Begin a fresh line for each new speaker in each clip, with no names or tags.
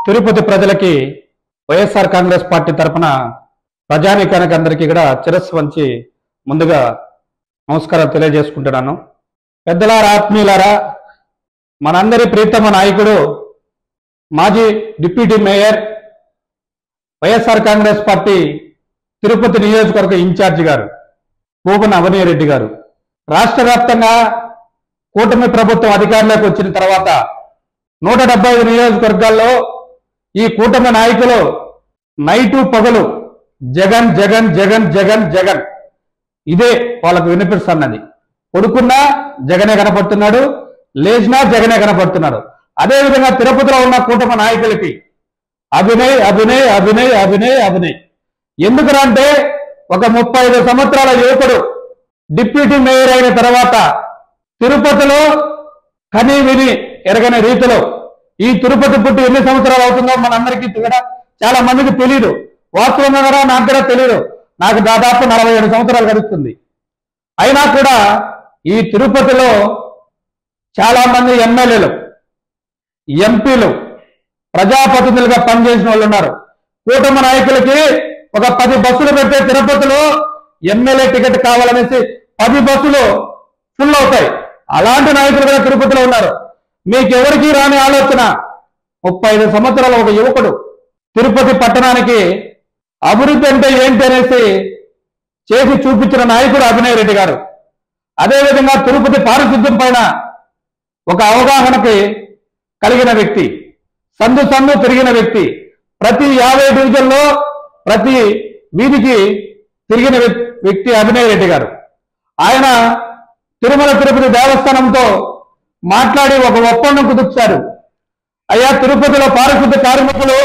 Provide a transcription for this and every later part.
తిరుపతి ప్రజలకి వైఎస్ఆర్ కాంగ్రెస్ పార్టీ తరఫున ప్రజానీకానికి అందరికీ కూడా శిరస్సు వంచి ముందుగా నమస్కారం తెలియజేసుకుంటున్నాను. పెద్దలారా, ఆత్మీయులారా, మనందరి ప్రీతమ నాయకుడు మాజీ deputy mayor YSR Congress party Tirupati నియోజకవర్గ ఇన్ఛార్జి గారు భూపన అవినీరెడ్డి గారు రాష్ట్ర వ్యాప్తంగా కూటమి ప్రభుత్వం అధికారంలోకి వచ్చిన తర్వాత 175 నియోజకవర్గాల్లో ఈ కూటమి నాయకులు నైటు పగలు జగన్ జగన్ జగన్ జగన్ జగన్ ఇదే వాళ్ళకు వినిపిస్తున్నది. కొడుకున్నా జగనే కనపడుతున్నాడు, లేచినా జగనే కనపడుతున్నాడు. అదేవిధంగా తిరుపతిలో ఉన్న కూటమి నాయకులకి అభినయ్ అభినయ్ అభినయ్ అభినయ్ అభినయ్. ఎందుకంటే ఒక 35 సంవత్సరాల యువకుడు డిప్యూటీ మేయర్ అయిన తర్వాత తిరుపతిలో కనీ విని ఎరగని రీతిలో ఈ తిరుపతి పుట్టి ఎన్ని సంవత్సరాలు అవుతుందో మనందరికీ కూడా చాలా మందికి తెలియదు. వాస్తవంగా కూడా నాకు కూడా తెలియదు. నాకు దాదాపు 47 సంవత్సరాలు గడుస్తుంది. అయినా కూడా ఈ తిరుపతిలో చాలా మంది ఎమ్మెల్యేలు, ఎంపీలు, ప్రజాప్రతినిధులుగా పనిచేసిన వాళ్ళు ఉన్నారు. కూటమి నాయకులకి ఒక 10 బస్సులు పెట్టే తిరుపతిలో ఎమ్మెల్యే టికెట్ కావాలనేసి 10 బస్సులు ఫుల్ అవుతాయి. అలాంటి నాయకులు కూడా తిరుపతిలో ఉన్నారు. మీకెవరికి రాని ఆలోచన 35 సంవత్సరాల ఒక యువకుడు తిరుపతి పట్టణానికి అభివృద్ధి అంటే ఏంటి అనేసి చేసి చూపించిన నాయకుడు అభినయ్ రెడ్డి గారు. అదేవిధంగా తిరుపతి పారిశుద్ధ్యం పైన ఒక అవగాహనకి కలిగిన వ్యక్తి, సందు సందు తిరిగిన వ్యక్తి, ప్రతి 50 డివిజన్లో ప్రతి వీధికి తిరిగిన వ్యక్తి అభినయ్ రెడ్డి గారు. ఆయన తిరుమల తిరుపతి దేవస్థానంతో మాట్లాడి ఒక ఒప్పందం కుదుర్చారు. అయ్యా, తిరుపతిలో పారిశుద్ధ్య కార్మికులు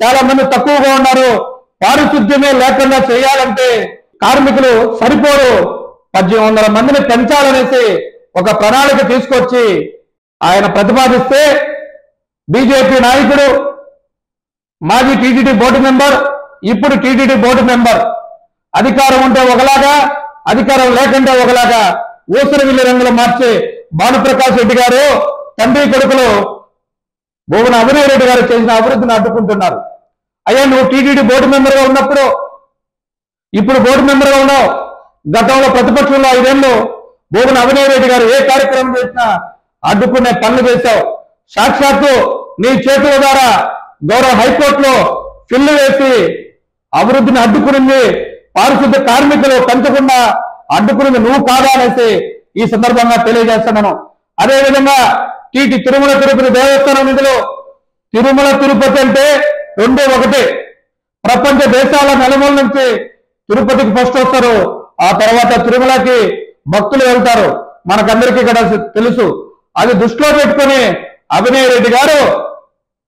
చాలా మంది తక్కువగా ఉన్నారు, పారిశుద్ధ్యమే లేకుండా చేయాలంటే కార్మికులు సరిపోరు, 1800 మందిని పెంచాలనేసి ఒక ప్రణాళిక తీసుకొచ్చి ఆయన ప్రతిపాదిస్తే బీజేపీ నాయకుడు, మాజీ టీటీడీ బోర్డు మెంబర్, ఇప్పుడు టీటీడీ బోర్డు మెంబర్, అధికారం ఉంటే ఒకలాగా, అధికారం లేకుంటే ఒకలాగా ఊసరి విల్లి రంగులు మార్చి భానుప్రకాష్ రెడ్డి గారు తండ్రి కొడుకులు భూపన అవినయ్ రెడ్డి గారు చేసిన అభివృద్ధిని అడ్డుకుంటున్నారు. అయ్యా, నువ్వు టీటీడీ బోర్డు మెంబర్గా ఉన్నప్పుడు, ఇప్పుడు బోర్డు మెంబర్గా ఉన్నావు, గతంలో ప్రతిపక్షంలో 5 ఏళ్ళు భూపన అవినయ్ రెడ్డి గారు ఏ కార్యక్రమం చేసినా అడ్డుకునే పనులు చేశావు. సాక్షాత్తు నీ చేతుల ద్వారా గౌరవ హైకోర్టులో ఫిల్లు వేసి అభివృద్ధిని అడ్డుకునింది, పారిశుద్ధ్య కార్మికులు పెంచకుండా అడ్డుకునింది నువ్వు కాదా అనేసి ఈ సందర్భంగా తెలియజేస్తున్నాను. అదేవిధంగా తిరుమల తిరుపతి దేవస్థానం నిధులు, తిరుమల తిరుపతి అంటే 2 ఒకటే. ప్రపంచ దేశాల నలుమూల నుంచి తిరుపతికి ఫస్ట్ వస్తారు, ఆ తర్వాత తిరుమలకి భక్తులు వెళ్తారు, మనకందరికీ కూడా తెలుసు. అది దృష్టిలో పెట్టుకుని అభినయ్ రెడ్డి గారు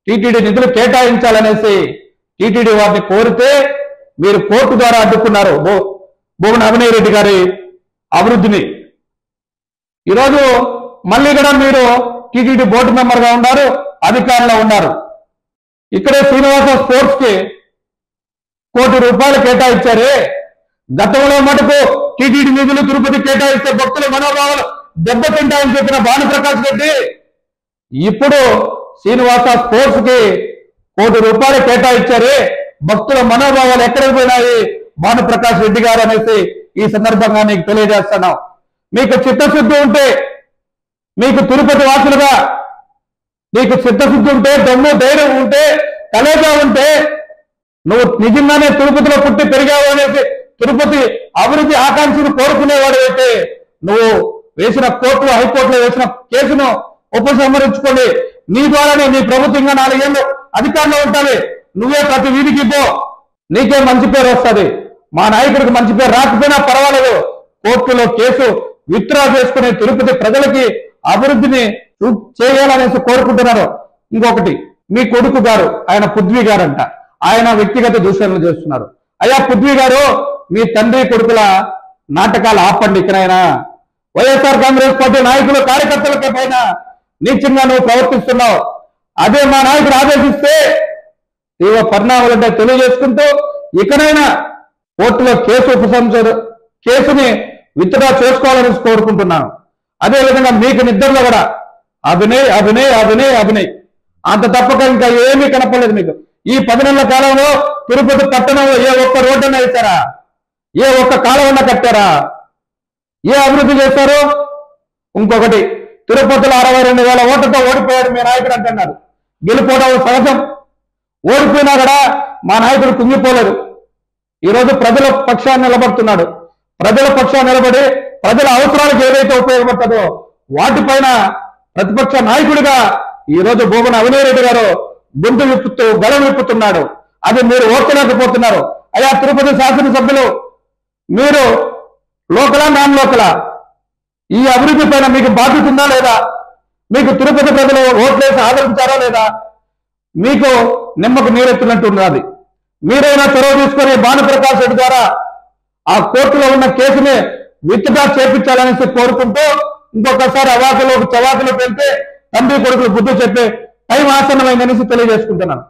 టీటీడీ నిధులు కేటాయించాలనేసి టీటీడీ వారిని కోరితే మీరు కోర్టు ద్వారా అడ్డుకున్నారు భూపన అవినయ్ రెడ్డి గారి అభివృద్ధిని. ఈరోజు మళ్ళీ కూడా మీరు టీటీడీ బోర్డు మెంబర్గా ఉన్నారు, అధికారంలో ఉన్నారు. ఇక్కడే శ్రీనివాస స్పోర్ట్స్ కి ₹1 కోటి కేటాయించారే. గతంలో మటుకు టీటీడీ నిధులు తిరుపతి కేటాయిస్తే భక్తుల మనోభావాలు దెబ్బతింటాయని చెప్పిన భానుప్రకాష్ రెడ్డి ఇప్పుడు శ్రీనివాస స్పోర్ట్స్ కి ₹1 కోటి కేటాయించారే. భక్తుల మనోభావాలు ఎక్కడికి పోయినాయి భానుప్రకాష్ రెడ్డి గారు అనేసి ఈ సందర్భంగా నీకు తెలియజేస్తున్నాం. మీకు చిత్తశుద్ధి ఉంటే, మీకు తిరుపతి వాసులుగా నీకు చిత్తశుద్ధి ఉంటే, దమ్ము ధైర్యం ఉంటే, కలేజా ఉంటే, నువ్వు నిజంగానే తిరుపతిలో పుట్టి పెరిగావు అనేసి తిరుపతి అభివృద్ధి ఆకాంక్షను కోరుకునేవాడు అయితే నువ్వు వేసిన కోర్టులో, హైకోర్టులో వేసిన కేసును ఉపసంహరించుకోండి. నీ ద్వారానే నీ ప్రభుత్వం ఇంకా 4 ఏళ్ళు అధికారంలో ఉంటుంది. నువ్వే ప్రతి వీధికి పో, నీకే మంచి పేరు వస్తుంది. మా నాయకుడికి మంచి పేరు రాకపోయినా పర్వాలేదు, కోర్టులో కేసు విత్డ్రా చేసుకునే తిరుపతి ప్రజలకి అభివృద్ధిని చేయాలనేసి కోరుకుంటున్నారు. ఇంకొకటి, మీ కొడుకు గారు, ఆయన పృథ్వీ గారంట, ఆయన వ్యక్తిగత దూషణలు చేస్తున్నారు. అయ్యా పృథ్వీ గారు, మీ తండ్రి కొడుకుల నాటకాలు ఆపండి. ఇక్కడైనా వైఎస్ఆర్ కాంగ్రెస్ పార్టీ నాయకులు, కార్యకర్తలకి పైన నీచంగా నువ్వు ప్రవర్తిస్తున్నావు. అదే మా నాయకుడు ఆదేశిస్తే తీవ్ర పరిణామాలంటే తెలియజేసుకుంటూ ఇకనైనా కోర్టులో కేసుని విత్డ్రా చేసుకోవాలని కోరుకుంటున్నాను. అదేవిధంగా మీకు నిద్రలో కూడా అభినయ్ అభినయ్ అభినయ్ అభినయ్ అంత తప్పక ఇంకా ఏమీ కనపడలేదు మీకు. ఈ 10 నెలల కాలంలో తిరుపతి పట్టణంలో ఏ ఒక్క రోడ్డున వేశారా? ఏ ఒక్క కాలువన్న కట్టారా? ఏ అభివృద్ధి చేశారు? ఇంకొకటి, తిరుపతిలో 62,000 ఓట్లతో ఓడిపోయాడు మీ నాయకుడు అంటున్నారు. గెలిపోవడం సహజం. ఓడిపోయినా కూడా మా నాయకుడు కుంగిపోలేదు. ఈరోజు ప్రజల పక్షాన్ని నిలబడుతున్నాడు. ప్రజల పక్షాన్ని నిలబడి ప్రజల అవసరాలకు ఏదైతే ఉపయోగపడుతుందో వాటిపైన ప్రతిపక్ష నాయకుడిగా ఈరోజు భూమన అవినీరెడ్డి గారు గొంతు విప్పుతూ గలం విప్పుతున్నాడు. అది మీరు ఓర్చలేకపోతున్నారు. అయ్యా తిరుపతి శాసనసభ్యులు, మీరు లోకలా నాన్ లోకలా ఈ అభివృద్ధి పైన మీకు బాధ్యత ఉందా లేదా? మీకు తిరుపతి ప్రజలు ఓట్లేసి ఆదరించారా లేదా? మీకు నిమ్మకు నీరెత్తినట్టు ఉన్నది. మీరైనా చొరవ తీసుకొని భానుప్రకాష్ రెడ్డి ద్వారా ఆ కోర్టులో ఉన్న కేసుని విత్డ్రా చేపించాలనేసి కోరుకుంటూ ఇంకొకసారి అవాకులు చవాకులు పెడితే తండ్రి కొడుకులు బుద్ధి చెప్పే టైం ఆసన్నమైందనేసి తెలియజేసుకుంటున్నాను.